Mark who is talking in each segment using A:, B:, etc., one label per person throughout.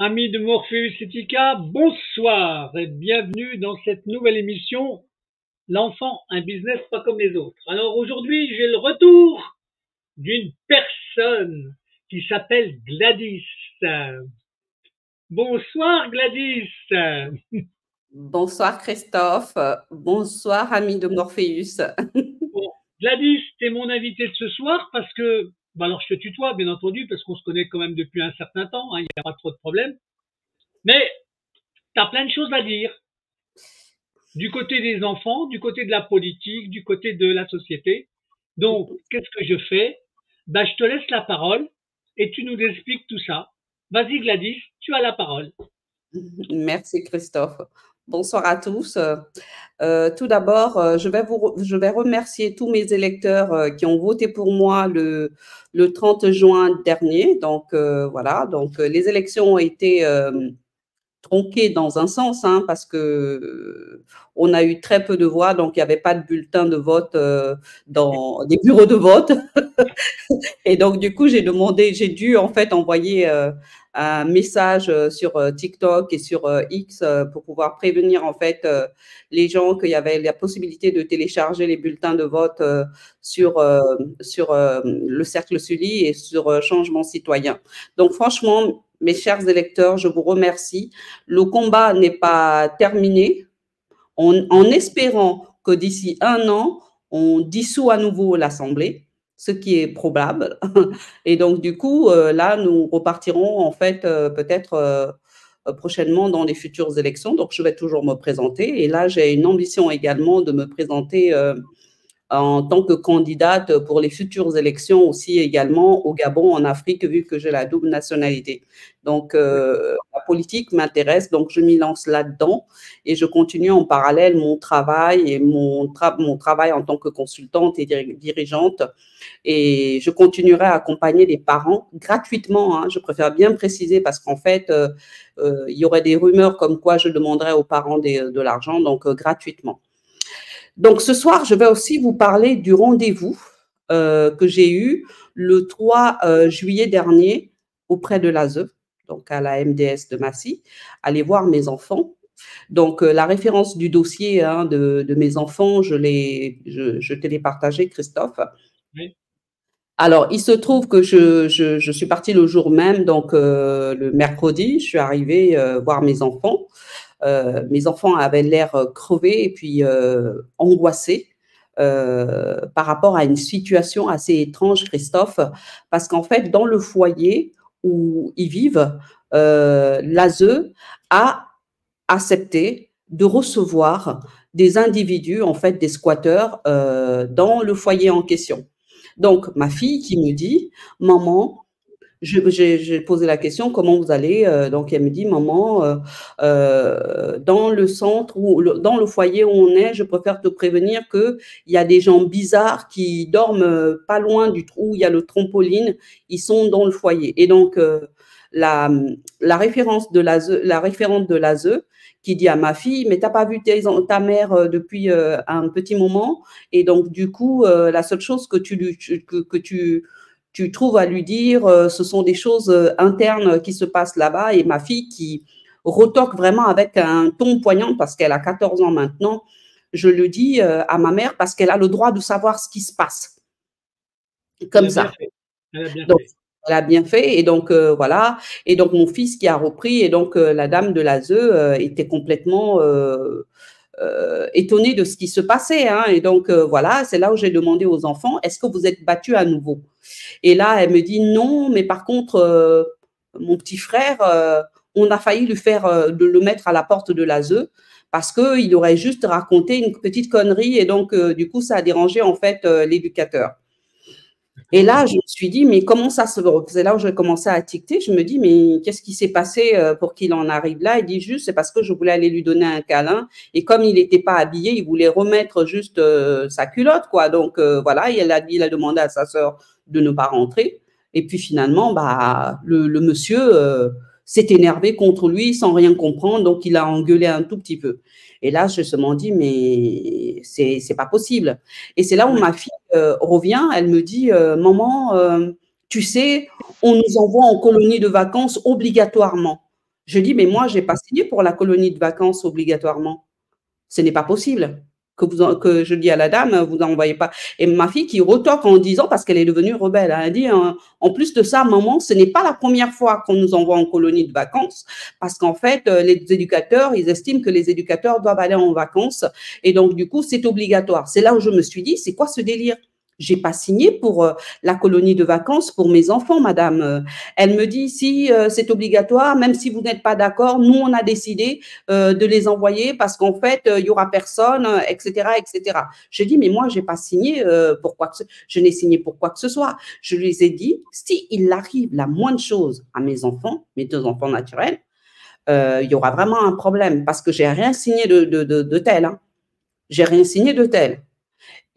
A: Amis de Morpheus Etica, bonsoir et bienvenue dans cette nouvelle émission L'enfant, un business pas comme les autres. Alors aujourd'hui, j'ai le retour d'une personne qui s'appelle Gladys. Bonsoir Gladys.
B: Bonsoir Christophe, bonsoir ami de Morpheus.
A: Bon, Gladys, t'es mon invité de ce soir parce que, alors je te tutoie bien entendu parce qu'on se connaît quand même depuis un certain temps, il n'y a pas trop de problèmes, mais t'as plein de choses à dire. Du côté des enfants, du côté de la politique, du côté de la société. Donc, qu'est-ce que je fais? Je te laisse la parole et tu nous expliques tout ça. Vas-y Gladys, tu as la parole.
B: Merci Christophe. Bonsoir à tous. Tout d'abord, je vais remercier tous mes électeurs qui ont voté pour moi le 30 juin dernier. Donc voilà, donc les élections ont été tronqué dans un sens, hein, parce que on a eu très peu de voix, donc il n'y avait pas de bulletin de vote dans des bureaux de vote. Et donc, du coup, j'ai dû en fait envoyer un message sur TikTok et sur X pour pouvoir prévenir en fait les gens qu'il y avait la possibilité de télécharger les bulletins de vote sur le Cercle Sully et sur Changement Citoyen. Donc, franchement, mes chers électeurs, je vous remercie. Le combat n'est pas terminé. En espérant que d'ici un an, on dissout à nouveau l'Assemblée, ce qui est probable. Et donc, du coup, là, nous repartirons en fait peut-être prochainement dans les futures élections. Donc, je vais toujours me présenter. Et là, j'ai une ambition également de me présenter en tant que candidate pour les futures élections aussi également au Gabon, en Afrique, vu que j'ai la double nationalité. Donc, la politique m'intéresse, donc je m'y lance là-dedans et je continue en parallèle mon travail et mon travail en tant que consultante et dirigeante. Et je continuerai à accompagner les parents gratuitement, hein, je préfère bien préciser parce qu'en fait, il y aurait des rumeurs comme quoi je demanderais aux parents de l'argent, donc gratuitement. Donc, ce soir, je vais aussi vous parler du rendez-vous que j'ai eu le 3 juillet dernier auprès de l'ASE, donc à la MDS de Massy, aller voir mes enfants. Donc, la référence du dossier hein, de mes enfants, je te l'ai partagé, Christophe.
A: Oui.
B: Alors, il se trouve que je suis partie le jour même, donc le mercredi, je suis arrivée voir mes enfants. Mes enfants avaient l'air crevés et puis angoissés par rapport à une situation assez étrange, Christophe, parce qu'en fait, dans le foyer où ils vivent, l'ASE a accepté de recevoir des individus, en fait, des squatteurs, dans le foyer en question. Donc, ma fille qui me dit, maman, j'ai posé la question, comment vous allez? Donc, elle me dit, maman, dans le centre ou dans le foyer où on est, je préfère te prévenir qu'il y a des gens bizarres qui dorment pas loin du trou où il y a le trampoline. Ils sont dans le foyer. Et donc, la référente de l'ASE qui dit à ma fille, mais t'as pas vu ta mère depuis un petit moment, et donc du coup, la seule chose que tu trouves à lui dire, ce sont des choses internes qui se passent là-bas, et ma fille qui retoque vraiment avec un ton poignant parce qu'elle a 14 ans maintenant, je le dis à ma mère parce qu'elle a le droit de savoir ce qui se passe. Comme
A: Elle a bien
B: ça.
A: fait. Elle a bien
B: Donc,
A: fait.
B: elle a bien fait. Et donc, voilà. Et donc, mon fils qui a repris. Et donc, la dame de l'ASE était complètement étonnée de ce qui se passait. Hein. Et donc, voilà, c'est là où j'ai demandé aux enfants, est-ce que vous êtes battus à nouveau? Et là, elle me dit, non, mais par contre, mon petit frère, on a failli de le mettre à la porte de l'ASE parce qu'il aurait juste raconté une petite connerie. Et donc, du coup, ça a dérangé, en fait, l'éducateur. Et là, je me suis dit, mais comment ça se... C'est là où j'ai commencé à ticter. Je me dis, mais qu'est-ce qui s'est passé pour qu'il en arrive là? Il dit juste, c'est parce que je voulais aller lui donner un câlin. Et comme il n'était pas habillé, il voulait remettre juste sa culotte, quoi. Donc, voilà, il a demandé à sa sœur de ne pas rentrer. Et puis finalement, le monsieur s'est énervé contre lui sans rien comprendre. Donc, il a engueulé un tout petit peu. Et là, je me suis dit, mais c'est pas possible. Et c'est là où ma fille revient, elle me dit, maman, tu sais, on nous envoie en colonie de vacances obligatoirement. Je dis, mais moi, j'ai pas signé pour la colonie de vacances obligatoirement. Ce n'est pas possible que je dis à la dame, vous n'envoyez pas. Et ma fille qui retorque en disant, parce qu'elle est devenue rebelle, elle dit, en plus de ça, maman, ce n'est pas la première fois qu'on nous envoie en colonie de vacances, parce qu'en fait, les éducateurs, ils estiment que les éducateurs doivent aller en vacances, et donc, du coup, c'est obligatoire. C'est là où je me suis dit, c'est quoi ce délire? J'ai pas signé pour la colonie de vacances pour mes enfants, madame. Elle me dit, si c'est obligatoire, même si vous n'êtes pas d'accord, nous, on a décidé de les envoyer parce qu'en fait, il y aura personne, etc., etc. Je dis, mais moi, j'ai pas signé je n'ai signé pour quoi que ce soit. Je lui ai dit, si il arrive la moindre chose à mes enfants, mes 2 enfants naturels, il y aura vraiment un problème parce que j'ai rien signé de tel. Hein. J'ai rien signé de tel.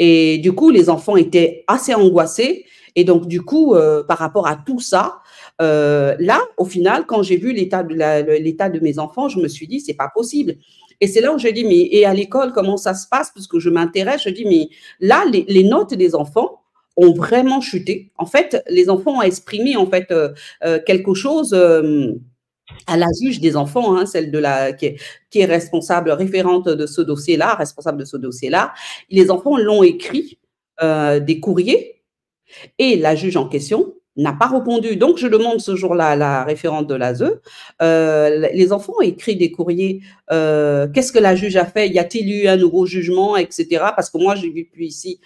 B: Et du coup, les enfants étaient assez angoissés. Et donc, du coup, par rapport à tout ça, là, au final, quand j'ai vu l'état de mes enfants, je me suis dit, c'est pas possible. Et c'est là où je dis, mais et à l'école, comment ça se passe? Parce que je m'intéresse, je dis, mais là, les notes des enfants ont vraiment chuté. En fait, les enfants ont exprimé en fait quelque chose à la juge des enfants, hein, celle qui est responsable, référente de ce dossier-là, responsable de ce dossier-là. Les enfants l'ont écrit des courriers et la juge en question n'a pas répondu. Donc, je demande ce jour-là à la référente de l'ASE, les enfants ont écrit des courriers, qu'est-ce que la juge a fait? Y a-t-il eu un nouveau jugement, etc. Parce que moi, je ne vis plus ici.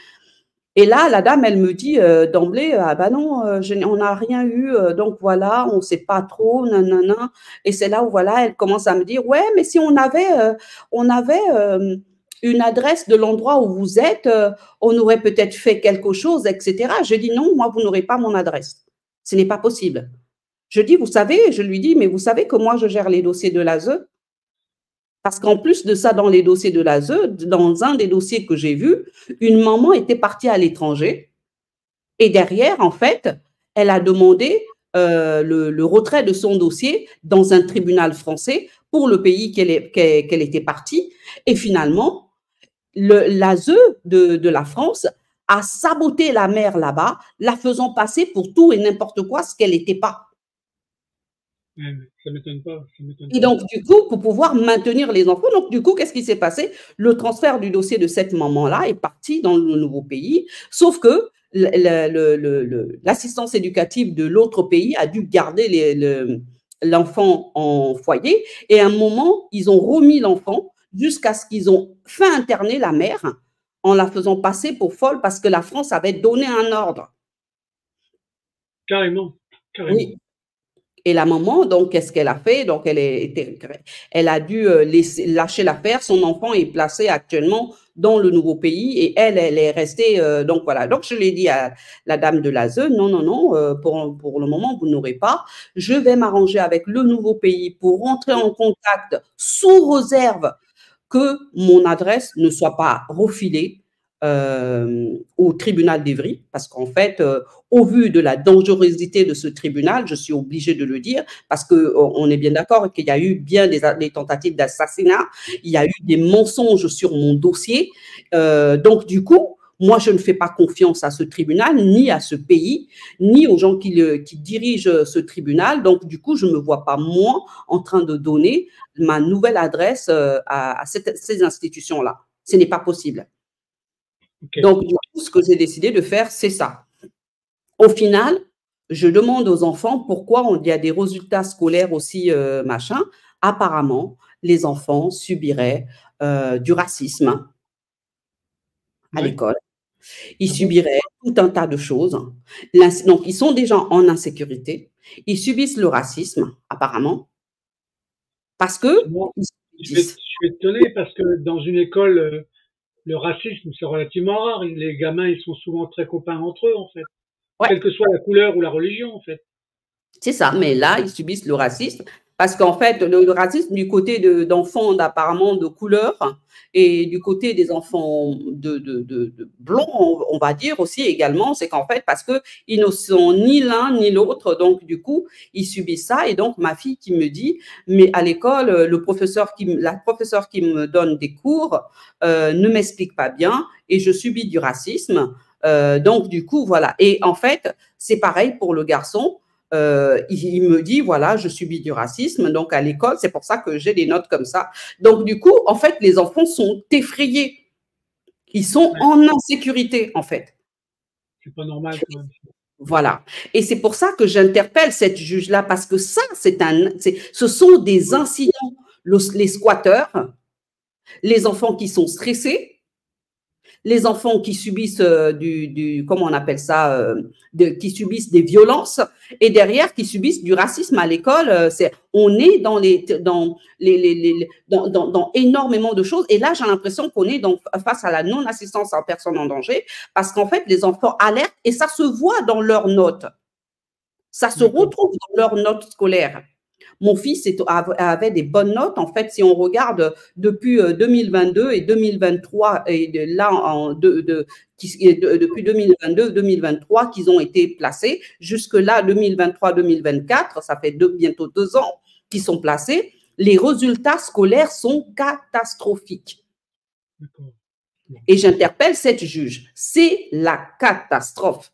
B: Et là, la dame, elle me dit d'emblée, ah ben non, on n'a rien eu, donc voilà, on ne sait pas trop, nanana. Et c'est là où voilà, elle commence à me dire, ouais, mais si on avait une adresse de l'endroit où vous êtes, on aurait peut-être fait quelque chose, etc. Je dis non, moi, vous n'aurez pas mon adresse. Ce n'est pas possible. Je dis, vous savez, je lui dis, mais vous savez que moi, je gère les dossiers de l'ASE. Parce qu'en plus de ça, dans les dossiers de l'ASE, dans un des dossiers que j'ai vus, une maman était partie à l'étranger et derrière, en fait, elle a demandé le retrait de son dossier dans un tribunal français pour le pays qu'elle était partie. Et finalement, l'ASE de la France a saboté la mère là-bas, la faisant passer pour tout et n'importe quoi, ce qu'elle n'était pas.
A: Ça m'étonne pas.
B: Et donc, du coup, pour pouvoir maintenir les enfants, donc du coup, qu'est-ce qui s'est passé? Le transfert du dossier de cette maman-là est parti dans le nouveau pays, sauf que l'assistance éducative de l'autre pays a dû garder l'enfant en foyer et à un moment, ils ont remis l'enfant jusqu'à ce qu'ils ont fait interner la mère en la faisant passer pour folle parce que la France avait donné un ordre.
A: Carrément.
B: Oui. Et la maman, donc, qu'est-ce qu'elle a fait? Donc, elle a dû lâcher l'affaire. Son enfant est placé actuellement dans le nouveau pays et elle est restée. Donc, voilà. Donc, je l'ai dit à la dame de l'ASE, non, non, non, pour le moment, vous n'aurez pas. Je vais m'arranger avec le nouveau pays pour rentrer en contact sous réserve que mon adresse ne soit pas refilée au tribunal d'Evry, parce qu'en fait, au vu de la dangerosité de ce tribunal, je suis obligée de le dire, parce qu'on est bien d'accord qu'il y a eu bien des tentatives d'assassinat, il y a eu des mensonges sur mon dossier. Donc, du coup, moi, je ne fais pas confiance à ce tribunal, ni à ce pays, ni aux gens qui dirigent ce tribunal. Donc, du coup, je ne me vois pas, moi, en train de donner ma nouvelle adresse à ces institutions-là. Ce n'est pas possible. Okay. Donc, du coup, ce que j'ai décidé de faire, c'est ça. Au final, je demande aux enfants pourquoi il y a des résultats scolaires aussi, machin. Apparemment, les enfants subiraient du racisme à l'école. Ils subiraient tout un tas de choses. Donc, ils sont déjà en insécurité. Ils subissent le racisme, apparemment, parce que…
A: Je suis étonné parce que dans une école… le racisme, c'est relativement rare. Les gamins, ils sont souvent très copains entre eux, en fait. Ouais. Quelle que soit la couleur ou la religion, en fait.
B: C'est ça, mais là, ils subissent le racisme parce qu'en fait, le racisme du côté d'enfants apparemment de couleur et du côté des enfants de blonds, on va dire aussi également, c'est qu'en fait, parce qu'ils ne sont ni l'un ni l'autre, donc du coup, ils subissent ça. Et donc, ma fille qui me dit, mais à l'école, la professeure qui me donne des cours ne m'explique pas bien et je subis du racisme. Donc, du coup, voilà. Et en fait, c'est pareil pour le garçon. il me dit, voilà, je subis du racisme, donc à l'école, c'est pour ça que j'ai des notes comme ça. Donc, du coup, en fait, les enfants sont effrayés. Ils sont en insécurité, en fait.
A: C'est pas normal quand même.
B: Voilà. Et c'est pour ça que j'interpelle cette juge-là, parce que ça, ce sont des incidents. Les squatteurs, les enfants qui sont stressés, les enfants qui subissent comment on appelle ça, qui subissent des violences et derrière qui subissent du racisme à l'école. On est dans énormément de choses. Et là, j'ai l'impression qu'on est face à la non-assistance en personne en danger parce qu'en fait, les enfants alertent et ça se voit dans leurs notes. Ça se retrouve dans leurs notes scolaires. Mon fils avait des bonnes notes. En fait, si on regarde depuis 2022 et 2023, et là, depuis 2022-2023 qu'ils ont été placés, jusque-là, 2023-2024, ça fait bientôt 2 ans qu'ils sont placés, les résultats scolaires sont catastrophiques. Et j'interpelle cette juge. C'est la catastrophe.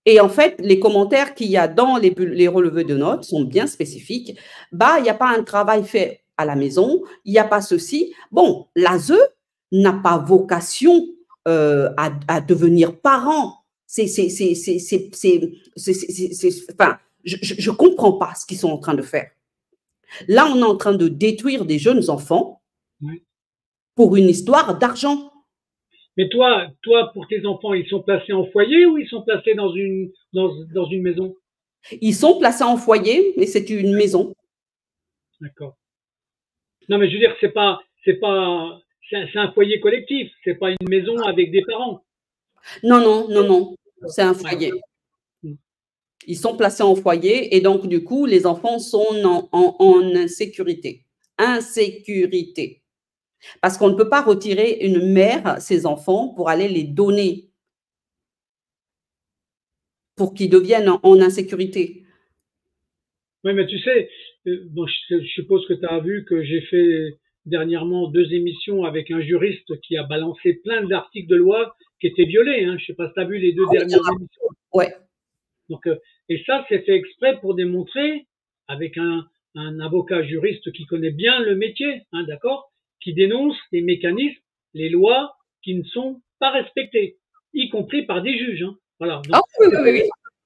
B: Et en fait, les commentaires qu'il y a dans les relevés de notes sont bien spécifiques. Bah, il n'y a pas un travail fait à la maison, il n'y a pas ceci. Bon, l'ASE n'a pas vocation à devenir parent. Enfin, je ne comprends pas ce qu'ils sont en train de faire. Là, on est en train de détruire des jeunes enfants pour une histoire d'argent.
A: Mais toi, pour tes enfants, ils sont placés en foyer ou ils sont placés dans une maison?
B: Ils sont placés en foyer, mais c'est une maison.
A: D'accord. Non, mais je veux dire, c'est un foyer collectif. C'est pas une maison avec des parents.
B: Non. C'est un foyer. Ils sont placés en foyer et donc, du coup, les enfants sont en insécurité. Insécurité. Parce qu'on ne peut pas retirer une mère ses enfants pour aller les donner pour qu'ils deviennent en insécurité.
A: Oui, mais tu sais, bon, je suppose que tu as vu que j'ai fait dernièrement 2 émissions avec un juriste qui a balancé plein d'articles de loi qui étaient violés. Hein. Je ne sais pas si tu as vu les 2 dernières émissions.
B: Ouais.
A: Donc, et ça, c'est fait exprès pour démontrer, avec un avocat juriste qui connaît bien le métier, hein, d'accord, qui dénonce les mécanismes, les lois qui ne sont pas respectées, y compris par des juges. Hein. Voilà. Donc,
B: oui.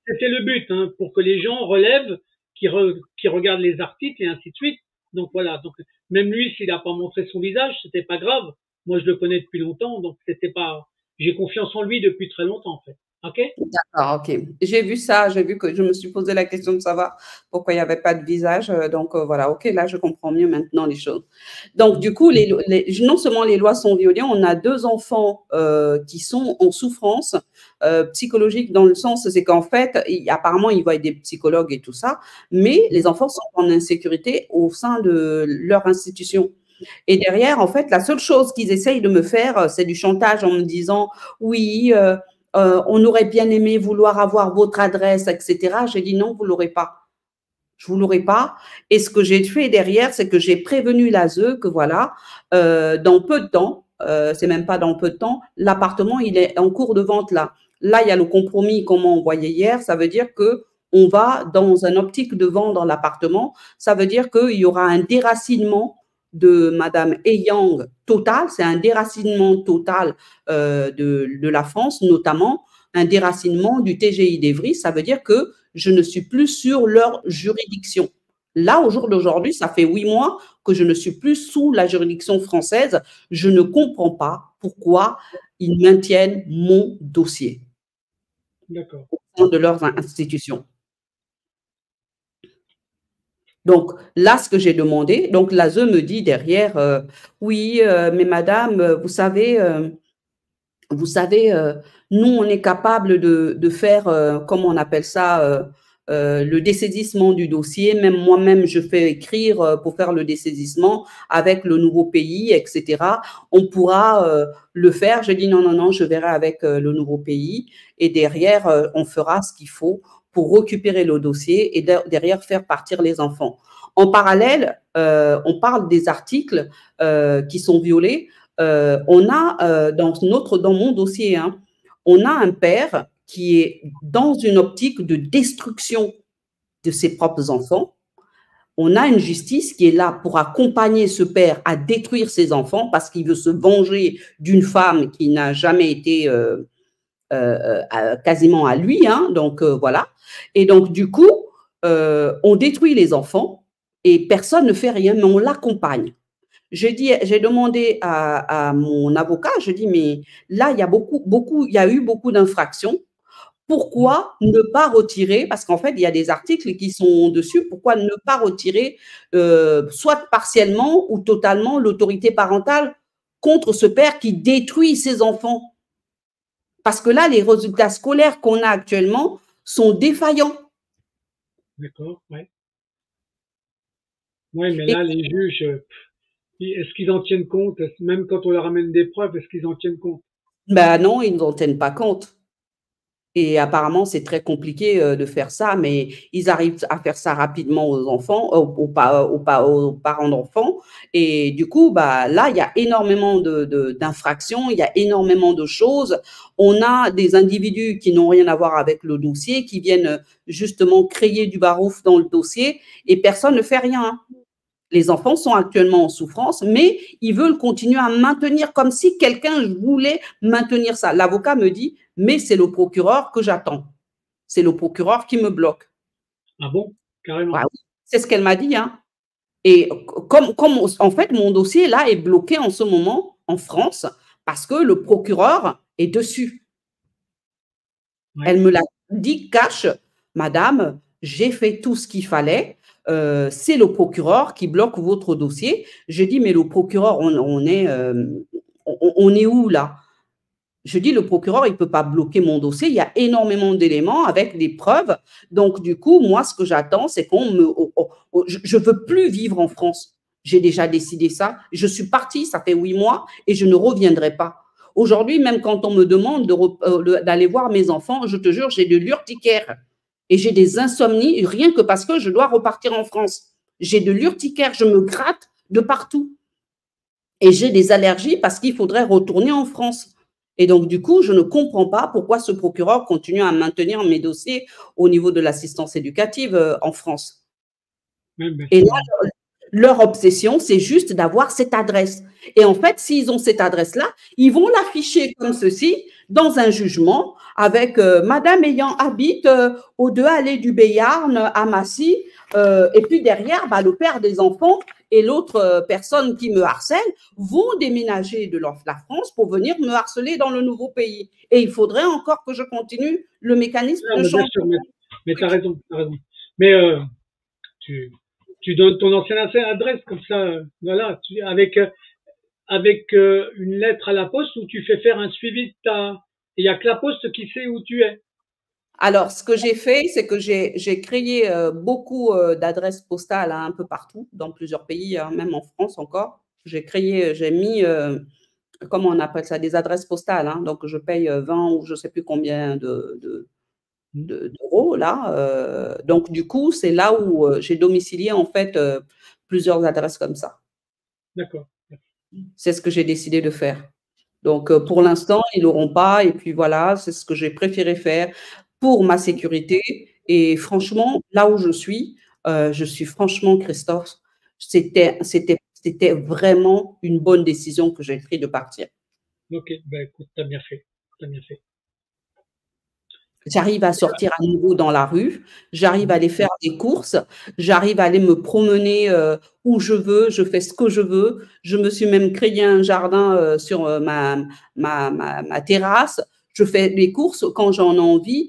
A: C'était le but, hein, pour que les gens relèvent, qui regardent les articles et ainsi de suite. Donc voilà. Donc même lui, s'il n'a pas montré son visage, c'était pas grave. Moi, je le connais depuis longtemps, donc c'était pas. J'ai confiance en lui depuis très longtemps, en fait. Ok?
B: D'accord, ok. J'ai vu ça, j'ai vu que je me suis posé la question de savoir pourquoi il n'y avait pas de visage. Donc voilà, ok, là je comprends mieux maintenant les choses. Donc du coup, non seulement les lois sont violées, on a 2 enfants qui sont en souffrance psychologique dans le sens, c'est qu'en fait, apparemment ils voient des psychologues et tout ça, mais les enfants sont en insécurité au sein de leur institution. Et derrière, en fait, la seule chose qu'ils essayent de me faire, c'est du chantage en me disant oui. On aurait bien aimé vouloir avoir votre adresse, etc. J'ai dit non, vous ne l'aurez pas. Je ne vous l'aurai pas. Et ce que j'ai fait derrière, c'est que j'ai prévenu l'ASE que voilà, dans peu de temps, c'est même pas dans peu de temps, l'appartement, il est en cours de vente là. Là, il y a le compromis, comme on voyait hier, ça veut dire qu'on va dans un optique de vendre l'appartement. Ça veut dire qu'il y aura un déracinement de Madame Eyang total, c'est un déracinement total de la France, notamment un déracinement du TGI d'Evry. Ça veut dire que je ne suis plus sur leur juridiction. Là, au jour d'aujourd'hui, ça fait 8 mois que je ne suis plus sous la juridiction française. Je ne comprends pas pourquoi ils maintiennent mon dossier au sein de leurs institutions. Donc, là, ce que j'ai demandé, donc l'ASE me dit derrière, oui, mais madame, vous savez, nous, on est capable de faire, comment on appelle ça, le dessaisissement du dossier. Même moi-même, je fais écrire pour faire le dessaisissement avec le nouveau pays, etc. On pourra le faire. Je dis non, je verrai avec le nouveau pays. Et derrière, on fera ce qu'il faut pour récupérer le dossier et derrière faire partir les enfants. En parallèle, on parle des articles qui sont violés. On a dans mon dossier, hein, on a un père qui est dans une optique de destruction de ses propres enfants. On a une justice qui est là pour accompagner ce père à détruire ses enfants parce qu'il veut se venger d'une femme qui n'a jamais été quasiment à lui. Hein, donc, voilà. Et donc, du coup, on détruit les enfants et personne ne fait rien, mais on l'accompagne. J'ai demandé à mon avocat, je dis, mais là, il y a eu beaucoup d'infractions. Pourquoi ne pas retirer, parce qu'en fait, il y a des articles qui sont dessus, pourquoi ne pas retirer soit partiellement ou totalement l'autorité parentale contre ce père qui détruit ses enfants? Parce que là, les résultats scolaires qu'on a actuellement sont défaillants.
A: D'accord, ouais. Ouais, mais là, les juges, est-ce qu'ils en tiennent compte? Même quand on leur amène des preuves, est-ce qu'ils en tiennent compte?
B: Ben non, ils n'en tiennent pas compte. Et apparemment, c'est très compliqué de faire ça, mais ils arrivent à faire ça rapidement aux enfants, aux parents d'enfants. Et du coup, bah, là, il y a énormément d'infractions, il y a énormément de choses. On a des individus qui n'ont rien à voir avec le dossier, qui viennent justement créer du barouf dans le dossier et personne ne fait rien. Hein. Les enfants sont actuellement en souffrance, mais ils veulent continuer à maintenir comme si quelqu'un voulait maintenir ça. L'avocat me dit, mais c'est le procureur que j'attends. C'est le procureur qui me bloque.
A: Ah bon? Carrément.
B: Ouais, c'est ce qu'elle m'a dit. Hein. Et comme en fait, mon dossier là est bloqué en ce moment en France parce que le procureur est dessus. Ouais. Elle me l'a dit cash, madame, j'ai fait tout ce qu'il fallait. C'est le procureur qui bloque votre dossier. J'ai dit, mais le procureur, on est où là? Je dis, le procureur, il ne peut pas bloquer mon dossier. Il y a énormément d'éléments avec des preuves. Donc, du coup, moi, ce que j'attends, c'est je ne veux plus vivre en France. J'ai déjà décidé ça. Je suis partie, ça fait 8 mois, et je ne reviendrai pas. Aujourd'hui, même quand on me demande d'aller voir mes enfants, je te jure, j'ai de l'urticaire. Et j'ai des insomnies, rien que parce que je dois repartir en France. J'ai de l'urticaire, je me gratte de partout. Et j'ai des allergies parce qu'il faudrait retourner en France. Et donc, du coup, je ne comprends pas pourquoi ce procureur continue à maintenir mes dossiers au niveau de l'assistance éducative en France. Et là, leur obsession, c'est juste d'avoir cette adresse. Et en fait, s'ils ont cette adresse-là, ils vont l'afficher comme ceci dans un jugement avec madame ayant habite au 2 allée du Béarn à Massy. Et puis derrière, bah, le père des enfants et l'autre personne qui me harcèle vont déménager de la France pour venir me harceler dans le nouveau pays. Et il faudrait encore que je continue le mécanisme de changement.
A: Mais tu as raison, tu as raison. Mais tu donnes ton ancienne adresse comme ça, voilà, avec une lettre à la poste où tu fais faire un suivi de ta... Il n'y a que la poste qui sait où tu es.
B: Alors, ce que j'ai fait, c'est que j'ai créé beaucoup d'adresses postales hein, un peu partout, dans plusieurs pays, hein, même en France encore. J'ai mis, comment on appelle ça, des adresses postales. Hein, donc, je paye 20 ou je ne sais plus combien d'euros là. Donc, du coup, c'est là où j'ai domicilié en fait plusieurs adresses comme ça.
A: D'accord.
B: C'est ce que j'ai décidé de faire. Donc, pour l'instant, ils n'auront pas. Et puis voilà, c'est ce que j'ai préféré faire pour ma sécurité. Et franchement, là où je suis franchement, Christophe, c'était vraiment une bonne décision que j'ai prise de partir.
A: Ok, ben écoute, tu as bien fait. T'as bien fait.
B: J'arrive à sortir à nouveau dans la rue, j'arrive à aller faire des courses, j'arrive à aller me promener où je veux, je fais ce que je veux. Je me suis même créé un jardin sur ma terrasse. Je fais les courses quand j'en ai envie.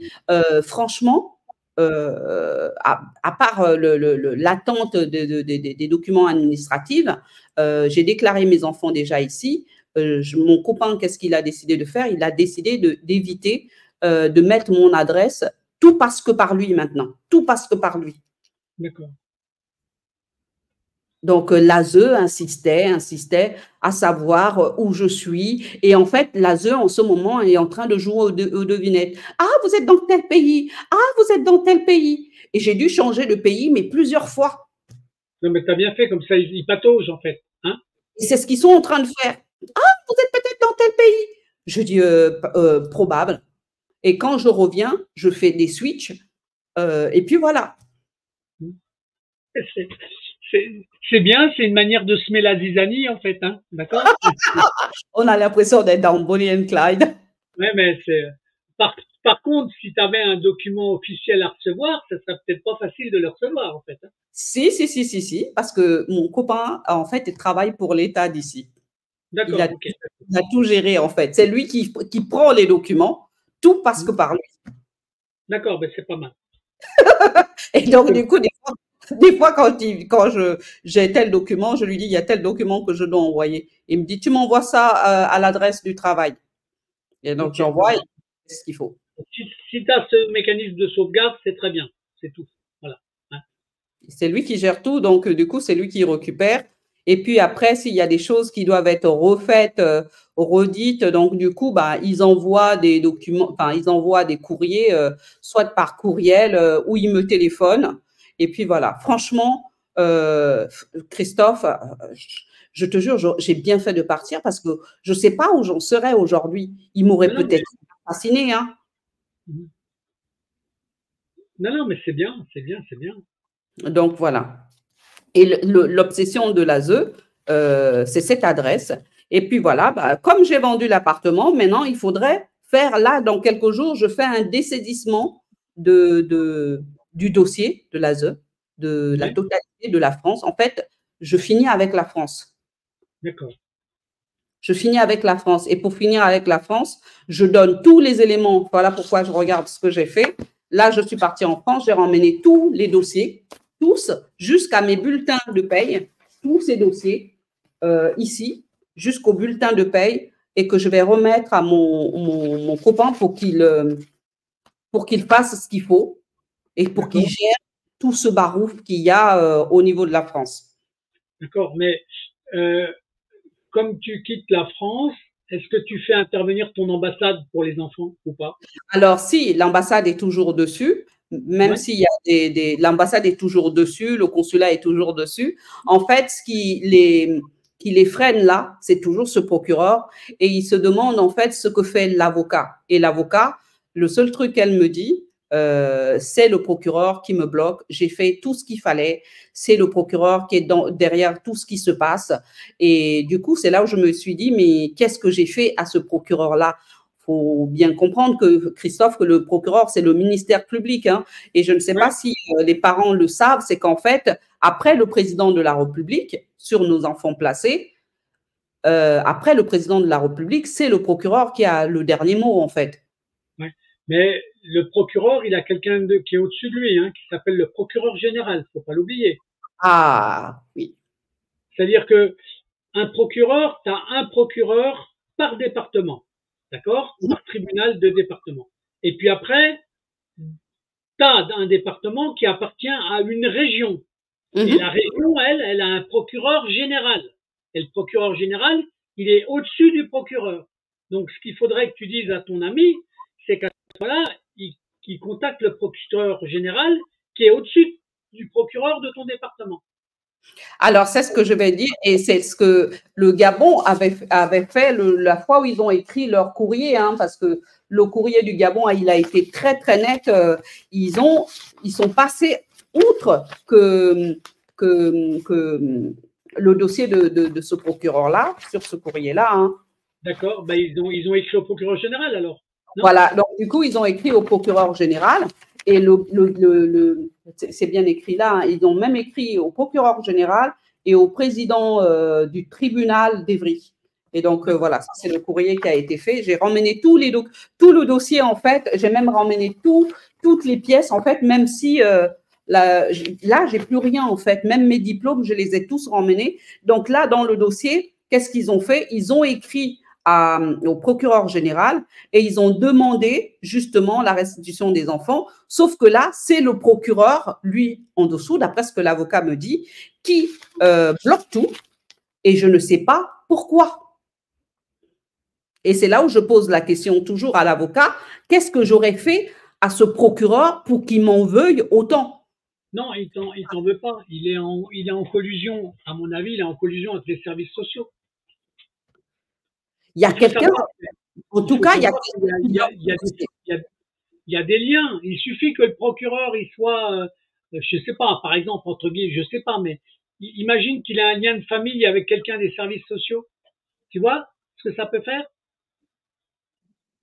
B: Franchement, à part l'attente des documents administratifs, j'ai déclaré mes enfants déjà ici. Mon copain, qu'est-ce qu'il a décidé de faire? Il a décidé d'éviter de mettre mon adresse. Tout passe que par lui maintenant. Tout passe que par lui.
A: D'accord.
B: Donc, l'ASE insistait à savoir où je suis. Et en fait, l'ASE, en ce moment, est en train de jouer aux devinettes. Ah, vous êtes dans tel pays. Ah, vous êtes dans tel pays. Et j'ai dû changer de pays, mais plusieurs fois.
A: Non, mais tu as bien fait, comme ça, ils pataugent, en fait. Hein?
B: Et c'est ce qu'ils sont en train de faire. Ah, vous êtes peut-être dans tel pays. Je dis probable. Et quand je reviens, je fais des switches. Et puis voilà.
A: C'est c'est bien, c'est une manière de semer la zizanie, en fait, hein, d'accord?
B: On a l'impression d'être dans Bonnie and Clyde.
A: Ouais, mais c'est par contre, si tu avais un document officiel à recevoir, ça serait peut-être pas facile de le recevoir, en fait, hein.
B: Si, si, si, si, si, parce que mon copain, en fait, il travaille pour l'État d'ici. Il a,
A: D'accord, OK.
B: il a tout géré, en fait. C'est lui qui prend les documents, tout passe
A: Mmh.
B: que par lui.
A: D'accord, ben, c'est pas mal.
B: Et donc, du coup, des fois quand j'ai tel document, je lui dis, il y a tel document que je dois envoyer. Il me dit, tu m'envoies ça à l'adresse du travail. Et donc,
A: OK,
B: j'envoie et
A: bon.
B: c'est ce qu'il faut.
A: Si tu as ce mécanisme de sauvegarde, c'est très bien, c'est tout. Voilà, hein.
B: C'est lui qui gère tout, donc du coup, c'est lui qui récupère. Et puis après, s'il y a des choses qui doivent être refaites, redites, donc du coup, bah, ils envoient des documents, enfin, ils envoient des courriers, soit par courriel ou ils me téléphonent. Et puis voilà, franchement, Christophe, je te jure, j'ai bien fait de partir parce que je ne sais pas où j'en serais aujourd'hui. Il m'aurait
A: Non, non, mais,
B: peut-être fasciné, hein.
A: mhm. Non, non, mais c'est bien, c'est bien, c'est bien.
B: Donc voilà. Et l'obsession de l'ASE, c'est cette adresse. Et puis voilà, bah, comme j'ai vendu l'appartement, maintenant, il faudrait faire, là, dans quelques jours, je fais un dessaisissement du dossier de l'ASE, de la
A: Ouais,
B: totalité de la France. En fait, je finis avec la France.
A: d'accord.
B: Je finis avec la France. Et pour finir avec la France, je donne tous les éléments. Voilà pourquoi je regarde ce que j'ai fait. Là, je suis partie en France, j'ai ramené tous les dossiers, tous, jusqu'à mes bulletins de paye, tous ces dossiers, ici, jusqu'au bulletin de paye, et que je vais remettre à mon copain pour qu'il fasse ce qu'il faut et pour qu'il
A: D'accord,
B: gère tout ce barouf qu'il y a au niveau de la France.
A: d'accord. Mais euh, comme tu quittes la France, est-ce que tu fais intervenir ton ambassade pour les enfants ou pas?
B: Alors, si l'ambassade est toujours dessus, même
A: Ouais,
B: s'il y a l'ambassade est toujours dessus, le consulat est toujours dessus. En fait, qui les freine là, c'est toujours ce procureur et il se demande en fait ce que fait l'avocat. Et l'avocat, le seul truc qu'elle me dit, c'est le procureur qui me bloque. J'ai fait tout ce qu'il fallait. C'est le procureur qui est derrière tout ce qui se passe. Et du coup, c'est là où je me suis dit, mais qu'est-ce que j'ai fait à ce procureur-là? Faut bien comprendre que, Christophe, que le procureur, c'est le ministère public, hein. Et je ne sais
A: ouais.
B: pas si les parents le savent, c'est qu'en fait, après le président de la République, sur nos enfants placés, après le président de la République, c'est le procureur qui a le dernier mot, en fait.
A: Ouais. Mais le procureur, il a quelqu'un qui est au-dessus de lui, hein, qui s'appelle le procureur général. Faut pas l'oublier.
B: Ah, oui.
A: C'est-à-dire que un procureur, tu as un procureur par département, d'accord? Par tribunal de département. Et puis après, tu as un département qui appartient à une région. Et la
B: Mhm.
A: région, elle a un procureur général. Et le procureur général, il est au-dessus du procureur. Donc, ce qu'il faudrait que tu dises à ton ami, c'est qu'à ce moment-là, qu'il contacte le procureur général qui est au-dessus du procureur de ton département.
B: Alors, c'est ce que je vais dire et c'est ce que le Gabon avait fait la fois où ils ont écrit leur courrier, hein, parce que le courrier du Gabon, il a été très, très net. Ils sont passés outre que le dossier de ce procureur-là, sur ce courrier-là, hein.
A: D'accord? Ben, ils ont écrit au procureur général alors. Non?
B: Voilà, donc du coup, ils ont écrit au procureur général et c'est bien écrit là, hein, ils ont même écrit au procureur général et au président du tribunal d'Evry. Et donc, voilà, ça, c'est le courrier qui a été fait. J'ai ramené tout le dossier, en fait. J'ai même ramené toutes les pièces, en fait, même si là, j'ai plus rien, en fait. Même mes diplômes, je les ai tous ramenés. Donc là, dans le dossier, qu'est-ce qu'ils ont fait? Ils ont écrit au procureur général et ils ont demandé justement la restitution des enfants. Sauf que là, c'est le procureur, lui, en dessous, d'après ce que l'avocat me dit, qui bloque tout et je ne sais pas pourquoi. Et c'est là où je pose la question toujours à l'avocat, qu'est-ce que j'aurais fait à ce procureur pour qu'il m'en veuille autant?
A: Non, il t'en veut pas. Il est en collusion, à mon avis, il est en collusion avec les services sociaux.
B: Il y a
A: Il faut
B: quelqu'un,
A: savoir,
B: en
A: il
B: tout
A: faut
B: cas, il y a
A: savoir qu'il
B: quelqu'un qui bloque
A: il
B: le dossier.
A: y a des liens. Il suffit que le procureur il soit je sais pas, par exemple, entre guillemets, je sais pas, mais imagine qu'il a un lien de famille avec quelqu'un des services sociaux. Tu vois ce que ça peut faire?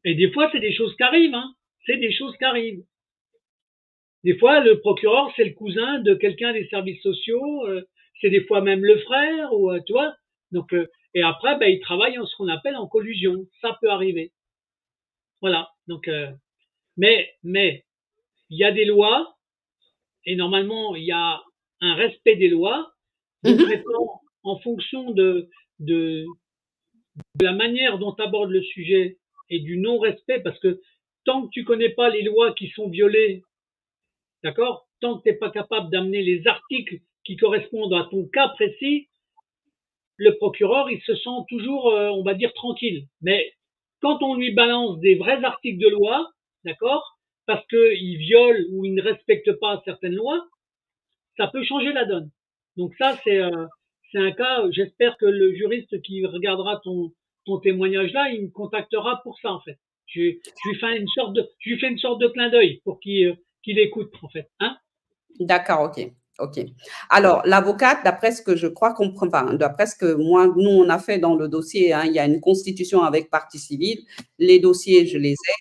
A: Et des fois, c'est des choses qui arrivent, hein. C'est des choses qui arrivent. Des fois, le procureur, c'est le cousin de quelqu'un des services sociaux, c'est des fois même le frère, ou tu vois. Donc, et après, ben, ils travaillent en ce qu'on appelle en collusion. Ça peut arriver. Voilà. Donc, mais, il y a des lois, et normalement, il y a un respect des lois. Donc
B: Mhm.
A: maintenant, en fonction de la manière dont tu abordes le sujet et du non-respect, parce que tant que tu connais pas les lois qui sont violées, d'accord, tant que tu n'es pas capable d'amener les articles qui correspondent à ton cas précis, le procureur, il se sent toujours, on va dire, tranquille. Mais quand on lui balance des vrais articles de loi, d'accord, parce qu'il viole ou il ne respecte pas certaines lois, ça peut changer la donne. Donc ça, c'est un cas, j'espère que le juriste qui regardera ton témoignage là, il me contactera pour ça en fait. Je lui fais une sorte de clin d'œil pour qu'il écoute en fait. Hein.
B: D'accord, ok. Ok. Alors, l'avocate, d'après ce que je crois comprendre, enfin, d'après ce que moi, nous, on a fait dans le dossier, hein, il y a une constitution avec partie civile. Les dossiers, je les ai.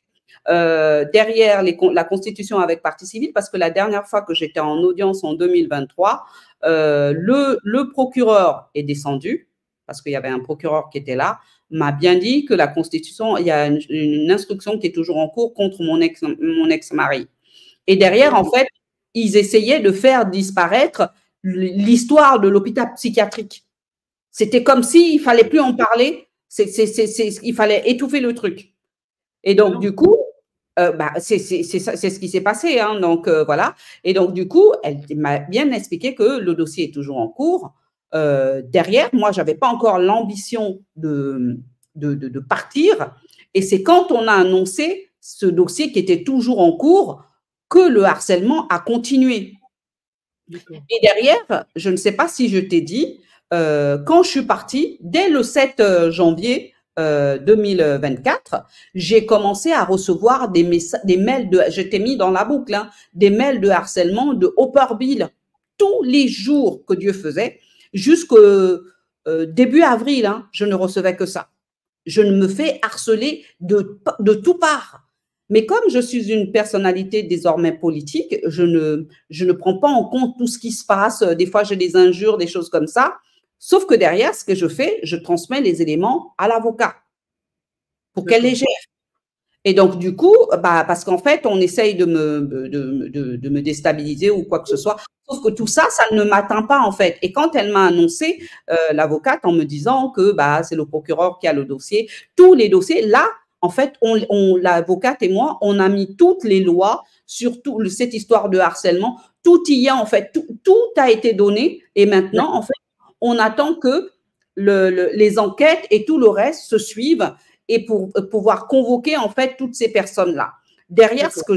B: Derrière la constitution avec partie civile, parce que la dernière fois que j'étais en audience en 2023, le procureur est descendu, parce qu'il y avait un procureur qui était là, m'a bien dit que la constitution, il y a une instruction qui est toujours en cours contre mon ex-mari. Et derrière, en fait, ils essayaient de faire disparaître l'histoire de l'hôpital psychiatrique. C'était comme s'il fallait plus en parler, il fallait étouffer le truc. Et donc, du coup, c'est ce qui s'est passé. Hein, donc, voilà. Et donc, du coup, elle m'a bien expliqué que le dossier est toujours en cours. Derrière, moi, je n'avais pas encore l'ambition de partir. Et c'est quand on a annoncé ce dossier qui était toujours en cours que le harcèlement a continué. Et derrière, je ne sais pas si je t'ai dit, quand je suis partie, dès le 7 janvier 2024, j'ai commencé à recevoir des mails je t'ai mis dans la boucle, hein, des mails de harcèlement de Hopperville tous les jours que Dieu faisait, jusqu'au début avril, hein, je ne recevais que ça. Je me fais harceler de tout part. Mais comme je suis une personnalité désormais politique, je ne prends pas en compte tout ce qui se passe. Des fois, j'ai des injures, des choses comme ça. Sauf que derrière, ce que je fais, je transmets les éléments à l'avocat pour qu'elle les gère. Et donc, du coup, parce qu'en fait, on essaye de me déstabiliser ou quoi que ce soit. Sauf que tout ça, ça ne m'atteint pas, en fait. Et quand elle m'a annoncé, l'avocate, en me disant que c'est le procureur qui a le dossier, tous les dossiers, là, en fait, l'avocate et moi, on a mis toutes les lois sur cette histoire de harcèlement. Tout y est, en fait. Tout a été donné. Et maintenant, en fait, on attend que les enquêtes et tout le reste se suivent et pour pouvoir convoquer en fait toutes ces personnes-là. Derrière, ce que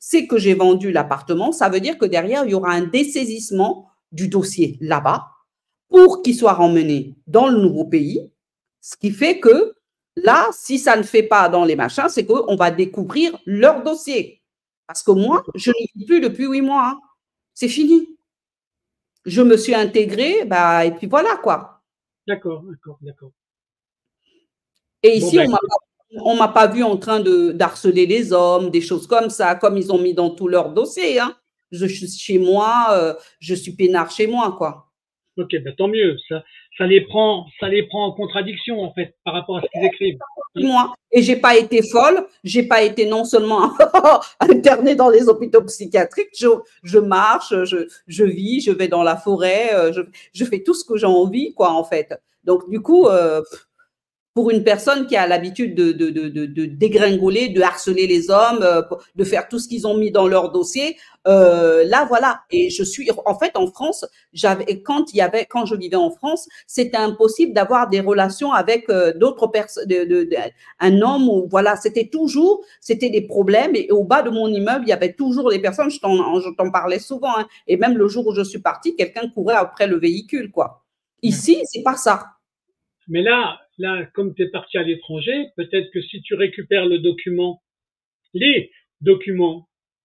B: c'est que j'ai vendu l'appartement, ça veut dire que derrière, il y aura un dessaisissement du dossier là-bas pour qu'il soit remmené dans le nouveau pays, ce qui fait que là, si ça ne fait pas dans les machins, c'est qu'on va découvrir leur dossier. Parce que moi, je n'y vis plus depuis 8 mois. Hein. C'est fini. Je me suis intégrée, et puis voilà quoi.
A: D'accord.
B: Et ici, on m'a pas vu en train d'harceler les hommes, des choses comme ça, comme ils ont mis dans tout leur dossier. Hein. Je suis chez moi, je suis peinard chez moi, quoi.
A: Ok, tant mieux. Ça les prend en contradiction en fait par rapport à ce qu'ils écrivent.
B: Moi. Et j'ai pas été folle, j'ai pas été non seulement internée dans les hôpitaux psychiatriques, je marche, je vis, je vais dans la forêt, je fais tout ce que j'ai envie, quoi, en fait. Donc, du coup, pour une personne qui a l'habitude de dégringoler, de harceler les hommes, de faire tout ce qu'ils ont mis dans leur dossier. Là, voilà. Et je suis, en fait, en France, quand je vivais en France, c'était impossible d'avoir des relations avec d'autres personnes, un homme ou voilà, c'était des problèmes. Et au bas de mon immeuble, il y avait toujours des personnes. Je t'en parlais souvent. Hein, et même le jour où je suis partie, quelqu'un courait après le véhicule, quoi. Ici, c'est pas ça.
A: Mais là, comme tu es parti à l'étranger, peut-être que si tu récupères les documents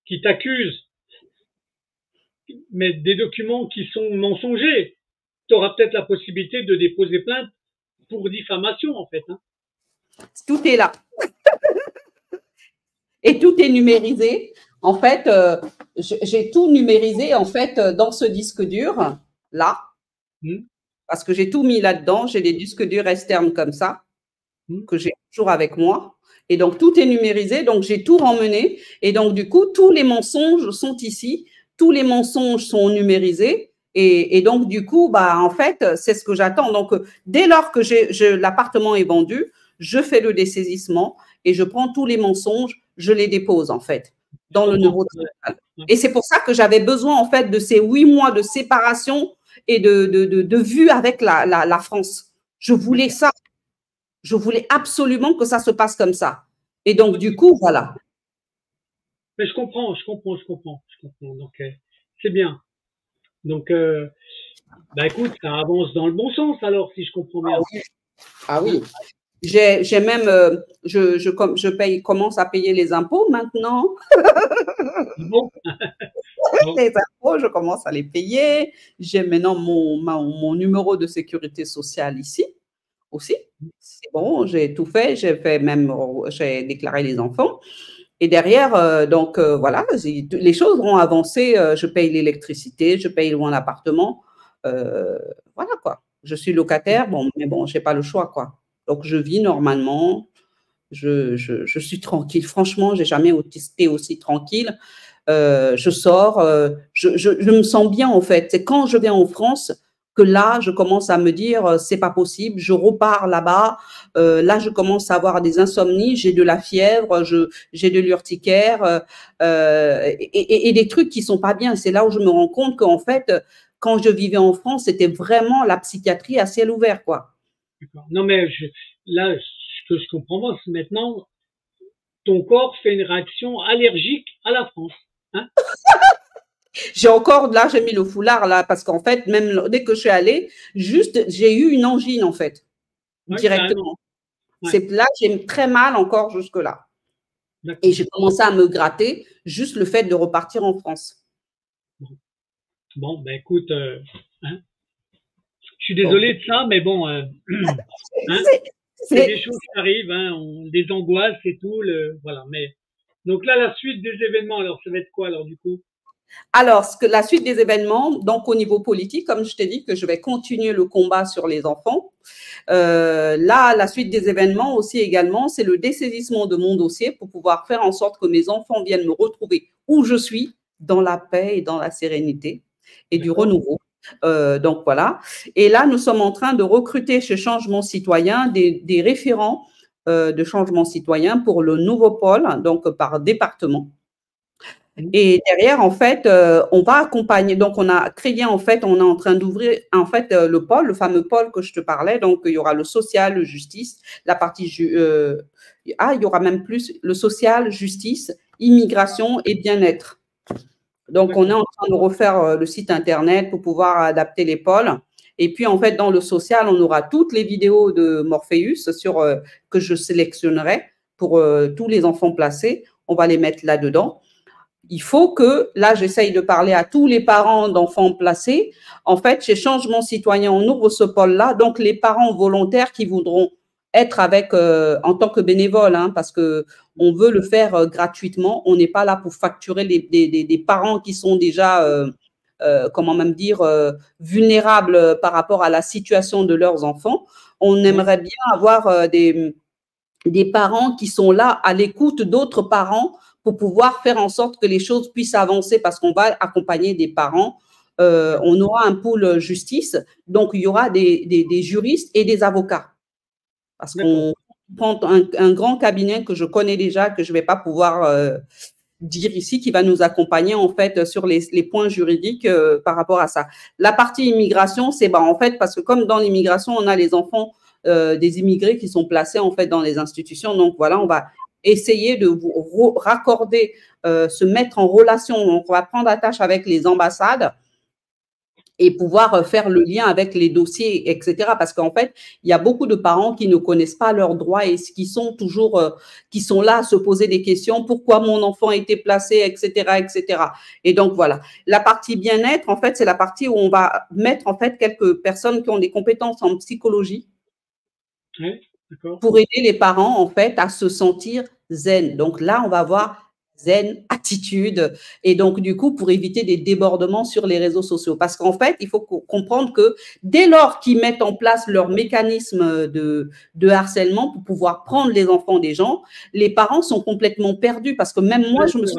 A: qui t'accusent mais des documents qui sont mensongers, tu auras peut-être la possibilité de déposer plainte pour diffamation, en fait. Hein.
B: Tout est là. Et tout est numérisé. En fait, j'ai tout numérisé en fait dans ce disque dur là, parce que j'ai tout mis là-dedans. J'ai des disques durs externes comme ça que j'ai toujours avec moi. Et donc tout est numérisé. Donc j'ai tout remmené. Et donc du coup tous les mensonges sont ici. Tous les mensonges sont numérisés. Et donc du coup bah en fait c'est ce que j'attends. Donc dès lors que l'appartement est vendu, je fais le dessaisissement et je prends tous les mensonges, je les dépose en fait dans le nouveau tribunal. Et c'est pour ça que j'avais besoin en fait de ces 8 mois de séparation et de vue avec la France. Je voulais ça. Je voulais absolument que ça se passe comme ça. Et donc du coup, voilà.
A: Mais je comprends. Donc c'est bien. Donc bah écoute, ça avance dans le bon sens alors si je comprends bien.
B: Ah oui. J'ai même, je commence à payer les impôts maintenant.
A: Bon.
B: Les impôts, je commence à les payer. J'ai maintenant mon numéro de sécurité sociale ici aussi. C'est bon, j'ai tout fait. J'ai déclaré les enfants. Et derrière, donc voilà, les choses vont avancer. Je paye l'électricité, je paye mon appartement. Voilà quoi. Je suis locataire, bon, mais bon, je n'ai pas le choix quoi. Donc, je vis normalement, je suis tranquille. Franchement, je n'ai jamais été aussi tranquille. Je sors, je me sens bien en fait. C'est quand je viens en France que là, je commence à me dire, c'est pas possible, je repars là-bas. Là, je commence à avoir des insomnies, j'ai de la fièvre, j'ai de l'urticaire et des trucs qui sont pas bien. C'est là où je me rends compte qu'en fait, quand je vivais en France, c'était vraiment la psychiatrie à ciel ouvert, quoi.
A: Non, mais là, ce que je comprends pas, c'est maintenant, ton corps fait une réaction allergique à la France. Hein.
B: J'ai mis le foulard là, parce qu'en fait, même dès que je suis allée, j'ai eu une angine en fait, directement. Ouais. C'est là, j'ai très mal encore jusque-là. Et j'ai commencé à me gratter, juste le fait de repartir en France.
A: Bon, ben écoute, hein. Je suis désolé de ça, mais bon, hein, c'est des choses qui arrivent, hein, des angoisses et tout, voilà. Mais donc là, la suite des événements, alors ça va être quoi alors du coup?
B: Alors, la suite des événements, donc au niveau politique, comme je t'ai dit que je vais continuer le combat sur les enfants. Là, la suite des événements aussi également, c'est le dessaisissement de mon dossier pour pouvoir faire en sorte que mes enfants viennent me retrouver où je suis, dans la paix et dans la sérénité et du renouveau. Donc voilà. Et là, nous sommes en train de recruter chez Changement Citoyen des référents de Changement Citoyen pour le nouveau pôle, donc par département. Et derrière, en fait, on va accompagner. Donc, on a créé, en fait, on est en train d'ouvrir, en fait, le pôle, le fameux pôle que je te parlais. Donc, il y aura le social, le justice, la partie, il y aura même plus le social, justice, immigration et bien-être. Donc, on est en train de refaire le site internet pour pouvoir adapter les pôles. Et puis, en fait, dans le social, on aura toutes les vidéos de Morpheus que je sélectionnerai pour tous les enfants placés. On va les mettre là-dedans. Il faut que, là, j'essaye de parler à tous les parents d'enfants placés. En fait, chez Changement Citoyen, on ouvre ce pôle-là. Donc, les parents volontaires qui voudront être avec en tant que bénévoles, hein, parce que on veut le faire gratuitement. On n'est pas là pour facturer des parents qui sont déjà, comment même dire, vulnérables par rapport à la situation de leurs enfants. On aimerait bien avoir des parents qui sont là à l'écoute d'autres parents pour pouvoir faire en sorte que les choses puissent avancer parce qu'on va accompagner des parents. On aura un pôle justice, donc il y aura des juristes et des avocats. Parce qu'on prend un grand cabinet que je connais déjà, que je ne vais pas pouvoir dire ici, qui va nous accompagner en fait sur les points juridiques par rapport à ça. La partie immigration, c'est en fait parce que comme dans l'immigration, on a les enfants des immigrés qui sont placés en fait dans les institutions. Donc voilà, on va essayer de vous raccorder, se mettre en relation. Donc on va prendre attache avec les ambassades et pouvoir faire le lien avec les dossiers, etc. Parce qu'en fait, il y a beaucoup de parents qui ne connaissent pas leurs droits et qui sont toujours, qui sont là à se poser des questions, pourquoi mon enfant a été placé, etc., etc. Et donc, voilà. La partie bien-être, en fait, c'est la partie où on va mettre, en fait, quelques personnes qui ont des compétences en psychologie pour aider les parents, en fait, à se sentir zen. Donc là, on va voir zen, attitude, et donc du coup pour éviter des débordements sur les réseaux sociaux. Parce qu'en fait, il faut comprendre que dès lors qu'ils mettent en place leur mécanisme de harcèlement pour pouvoir prendre les enfants des gens, les parents sont complètement perdus parce que même moi, je me suis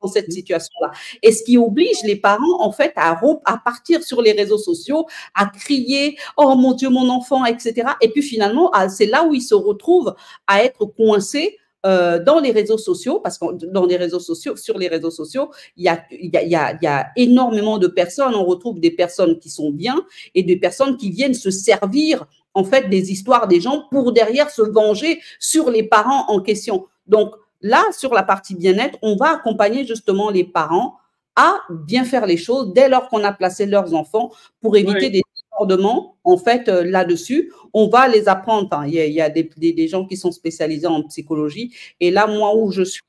B: dans cette situation-là. Et ce qui oblige les parents, en fait, à partir sur les réseaux sociaux, à crier « Oh mon Dieu, mon enfant », etc. Et puis finalement, c'est là où ils se retrouvent à être coincés dans les réseaux sociaux, parce que dans les réseaux sociaux, sur les réseaux sociaux, il y a énormément de personnes. On retrouve des personnes qui sont bien et des personnes qui viennent se servir en fait des histoires des gens pour derrière se venger sur les parents en question. Donc là, sur la partie bien-être, on va accompagner justement les parents à bien faire les choses dès lors qu'on a placé leurs enfants pour éviter des débordements, en fait, là-dessus. On va les apprendre. Enfin, il y a des gens qui sont spécialisés en psychologie. Et là, moi, où je suis,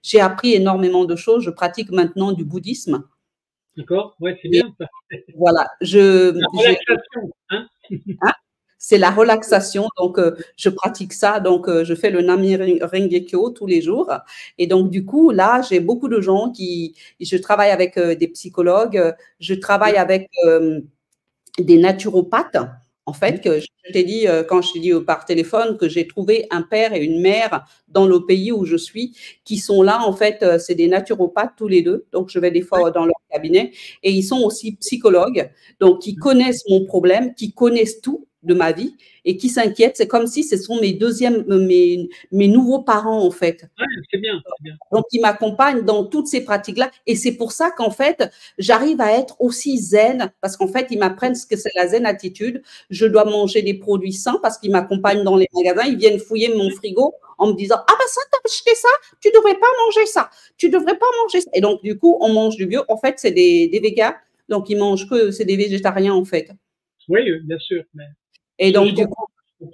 B: j'ai appris énormément de choses. Je pratique maintenant du bouddhisme.
A: D'accord, ouais, c'est bien ça.
B: Voilà.
A: La relaxation, hein?
B: C'est la relaxation. Donc, je pratique ça. Donc, je fais le Nami Rengekyo tous les jours. Et donc, du coup, là, j'ai beaucoup de gens je travaille avec des psychologues, je travaille avec des naturopathes. En fait, que je t'ai dit, quand je t'ai dit par téléphone, que j'ai trouvé un père et une mère dans le pays où je suis, qui sont là, en fait, c'est des naturopathes tous les deux. Donc, je vais des fois dans leur cabinet. Et ils sont aussi psychologues, donc qui connaissent mon problème, qui connaissent tout de ma vie et qui s'inquiètent. C'est comme si ce sont mes nouveaux parents, en fait.
A: Ouais, c'est bien, c'est bien.
B: Donc, ils m'accompagnent dans toutes ces pratiques-là. Et c'est pour ça qu'en fait, j'arrive à être aussi zen, parce qu'en fait, ils m'apprennent ce que c'est la zen attitude. Je dois manger des produits sains parce qu'ils m'accompagnent dans les magasins. Ils viennent fouiller mon frigo en me disant « Ah ben ça, t'as acheté ça, tu devrais pas manger ça, tu devrais pas manger ça. » Et donc, du coup, on mange du bio. En fait, c'est des végans, donc ils mangent c'est des végétariens, en fait.
A: Oui, bien sûr. Mais
B: et donc, du coup,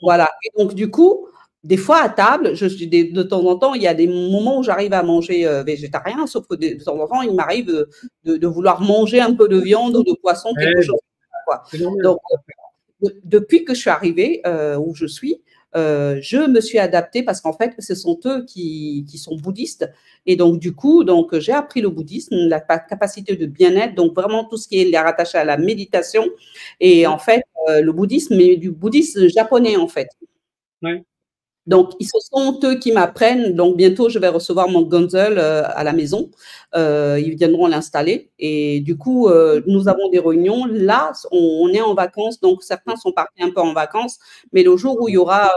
B: voilà. Et donc, du coup, des fois à table, de temps en temps, il y a des moments où j'arrive à manger végétarien, sauf que de temps en temps, il m'arrive de vouloir manger un peu de viande ou de poisson, quelque chose. Quoi. Donc, depuis que je suis arrivée où je suis, je me suis adaptée parce qu'en fait, ce sont eux qui sont bouddhistes. Et donc, du coup, j'ai appris le bouddhisme, la capacité de bien-être, donc vraiment tout ce qui est rattaché à la méditation. Et en fait, le bouddhisme, mais du bouddhisme japonais, en fait.
A: Ouais.
B: Donc, ce sont eux qui m'apprennent. Donc, bientôt, je vais recevoir mon gonzol à la maison. Ils viendront l'installer. Et du coup, nous avons des réunions. Là, on est en vacances. Donc, certains sont partis un peu en vacances. Mais le jour où il y aura,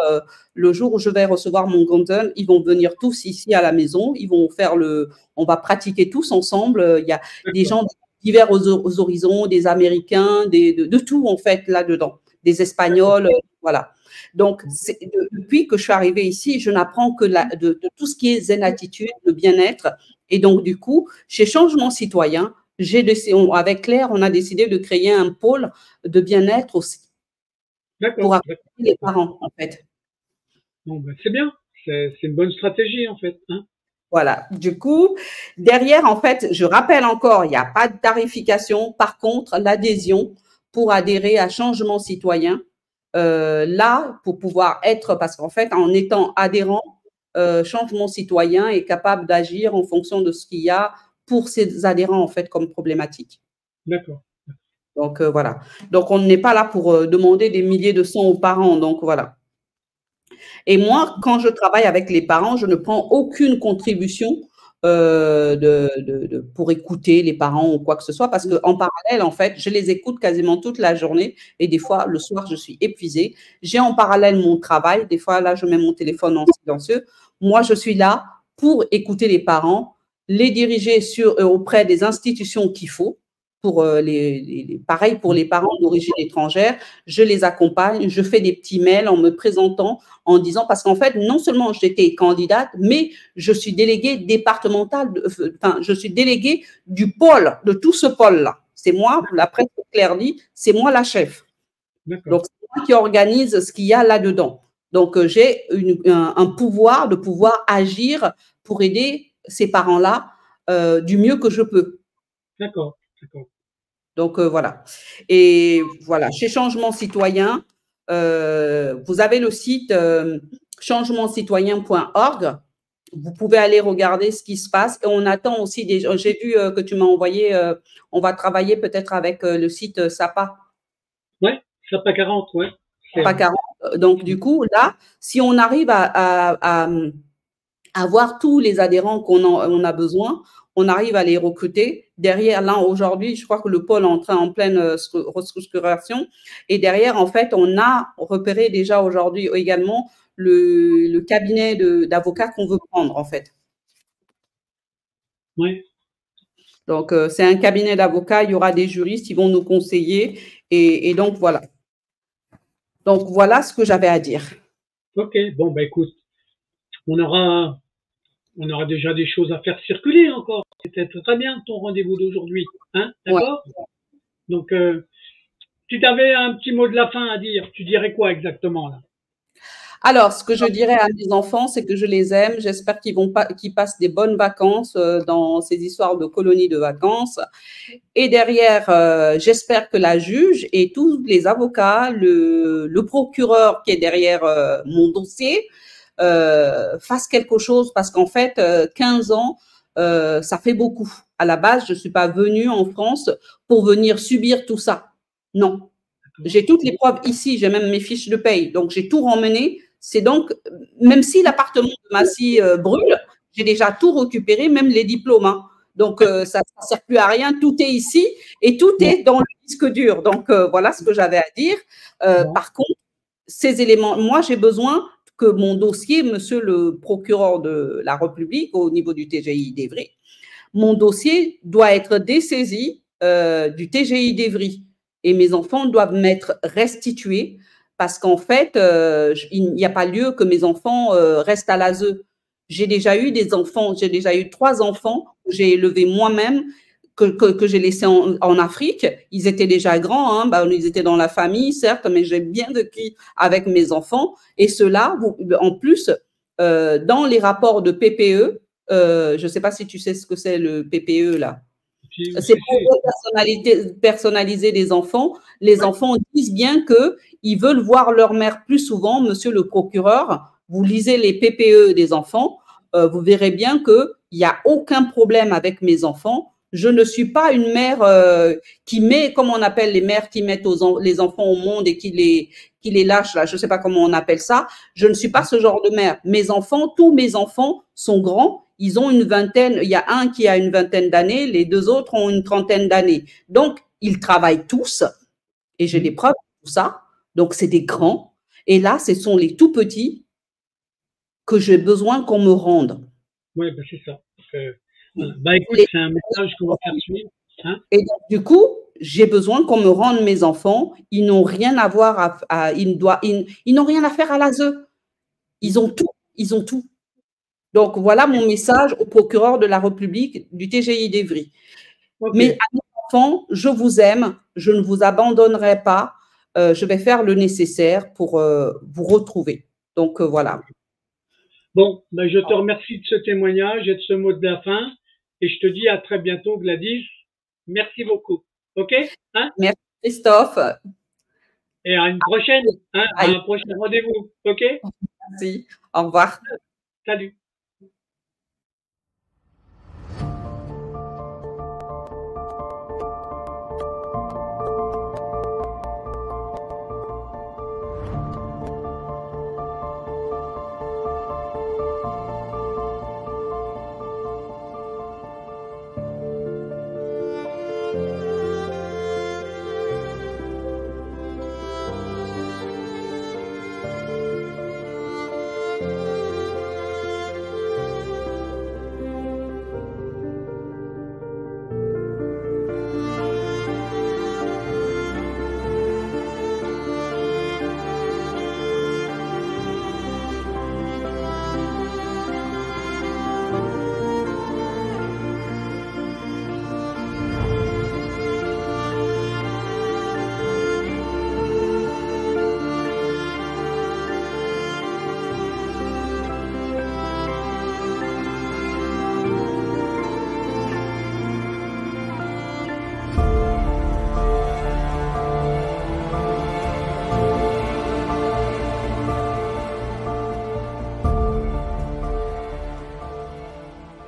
B: le jour où je vais recevoir mon gonzol, ils vont venir tous ici à la maison. Ils vont faire on va pratiquer tous ensemble. Il y a des gens divers aux horizons, des Américains, de tout, en fait, là-dedans. Des Espagnols, voilà. Donc, depuis que je suis arrivée ici, je n'apprends que de tout ce qui est zen attitude, le bien-être. Et donc, du coup, chez Changement Citoyen, avec Claire, on a décidé de créer un pôle de bien-être aussi. Pour accompagner les parents, en fait.
A: Bon, ben, c'est bien. C'est une bonne stratégie, en fait. Hein.
B: Voilà. Du coup, derrière, en fait, je rappelle encore, il n'y a pas de tarification. Par contre, l'adhésion pour adhérer à Changement Citoyen, là, pour pouvoir être, parce qu'en fait, en étant adhérent, Changement Citoyen est capable d'agir en fonction de ce qu'il y a pour ses adhérents, en fait, comme problématique.
A: D'accord.
B: Donc, voilà. Donc, on n'est pas là pour demander des milliers de cents aux parents. Donc, voilà. Et moi, quand je travaille avec les parents, je ne prends aucune contribution pour écouter les parents ou quoi que ce soit, parce qu'en parallèle, en fait, je les écoute quasiment toute la journée et des fois, le soir, je suis épuisée. J'ai en parallèle mon travail. Des fois, là, je mets mon téléphone en silencieux. Moi, je suis là pour écouter les parents, les diriger auprès des institutions qu'il faut, pour pareil pour les parents d'origine étrangère, je les accompagne, je fais des petits mails en me présentant, en disant, parce qu'en fait, non seulement j'étais candidate, mais je suis déléguée départementale, enfin, je suis déléguée du pôle, de tout ce pôle-là. C'est moi, la presse claire dit, c'est moi la chef. Donc, c'est moi qui organise ce qu'il y a là-dedans. Donc, j'ai un pouvoir de pouvoir agir pour aider ces parents-là du mieux que je peux.
A: D'accord.
B: Donc, voilà. Et voilà, chez Changement Citoyen, vous avez le site changementcitoyen.org. Vous pouvez aller regarder ce qui se passe. Et on attend aussi des. J'ai vu que tu m'as envoyé. On va travailler peut-être avec le site SAPA.
A: Oui, SAPA 40, oui.
B: SAPA 40. Donc, du coup, là, si on arrive à avoir tous les adhérents qu'on a besoin, on arrive à les recruter. Derrière, là, aujourd'hui, je crois que le pôle est en pleine restructuration. Et derrière, en fait, on a repéré déjà aujourd'hui également le cabinet d'avocats qu'on veut prendre, en fait.
A: Oui.
B: Donc, c'est un cabinet d'avocats, il y aura des juristes, ils vont nous conseiller. Et donc, voilà. Donc, voilà ce que j'avais à dire.
A: Ok, bon, bah écoute, on aura déjà des choses à faire circuler encore. C'était très bien ton rendez-vous d'aujourd'hui. Hein, d'accord? Ouais. Donc, tu t'avais un petit mot de la fin à dire. Tu dirais quoi exactement là?
B: Alors, ce que je dirais à mes enfants, c'est que je les aime. J'espère qu'ils passent des bonnes vacances dans ces histoires de colonies de vacances. Et derrière, j'espère que la juge et tous les avocats, le procureur qui est derrière mon dossier, fassent quelque chose parce qu'en fait, 15 ans, ça fait beaucoup. À la base, je ne suis pas venue en France pour venir subir tout ça. Non. J'ai toutes les preuves ici, j'ai même mes fiches de paye. Donc, j'ai tout ramené. C'est donc, même si l'appartement de Massy brûle, j'ai déjà tout récupéré, même les diplômes. Hein. Donc, ça ne sert plus à rien. Tout est ici et tout est dans le disque dur. Donc, voilà ce que j'avais à dire. Par contre, ces éléments, moi, j'ai besoin que mon dossier, monsieur le procureur de la République, au niveau du TGI d'Evry, mon dossier doit être dessaisi du TGI d'Evry. Et mes enfants doivent m'être restitués parce qu'en fait, il n'y a pas lieu que mes enfants restent à l'ASE. J'ai déjà eu 3 enfants que j'ai élevés moi-même, que j'ai laissés en Afrique. Ils étaient déjà grands, hein, ils étaient dans la famille, certes, mais j'ai bien vécu avec mes enfants. Et cela, en plus, dans les rapports de PPE, je ne sais pas si tu sais ce que c'est le PPE là. C'est pour personnaliser les enfants. Les enfants disent bien qu'ils veulent voir leur mère plus souvent. Monsieur le procureur, vous lisez les PPE des enfants, vous verrez bien qu'il n'y a aucun problème avec mes enfants. Je ne suis pas une mère qui met, comme on appelle les mères qui mettent les enfants au monde et qui les lâchent, là, je ne sais pas comment on appelle ça. Je ne suis pas ce genre de mère. Tous mes enfants sont grands. Ils ont une vingtaine, il y a un qui a une vingtaine d'années, les 2 autres ont une trentaine d'années. Donc, ils travaillent tous, et j'ai des preuves de tout ça. Donc, c'est des grands. Et là, ce sont les tout petits que j'ai besoin qu'on me rende.
A: Oui, ben c'est ça. Écoute, c'est un message qu'on va faire suivre. Hein?
B: Et donc, du coup, j'ai besoin qu'on me rende mes enfants. Ils n'ont rien à voir ils n'ont rien à faire à l'ASE. Ils ont tout. Ils ont tout. Donc, voilà mon message au procureur de la République du TGI d'Evry. Okay. Mais à mes enfants, je vous aime, je ne vous abandonnerai pas. Je vais faire le nécessaire pour vous retrouver. Donc, voilà.
A: Bon, je te remercie de ce témoignage et de ce mot de la fin. Et je te dis à très bientôt, Gladys. Merci beaucoup. OK? Hein?
B: Merci, Christophe.
A: Et à une prochaine, hein, à un prochain rendez-vous. OK?
B: Merci. Au revoir.
A: Salut.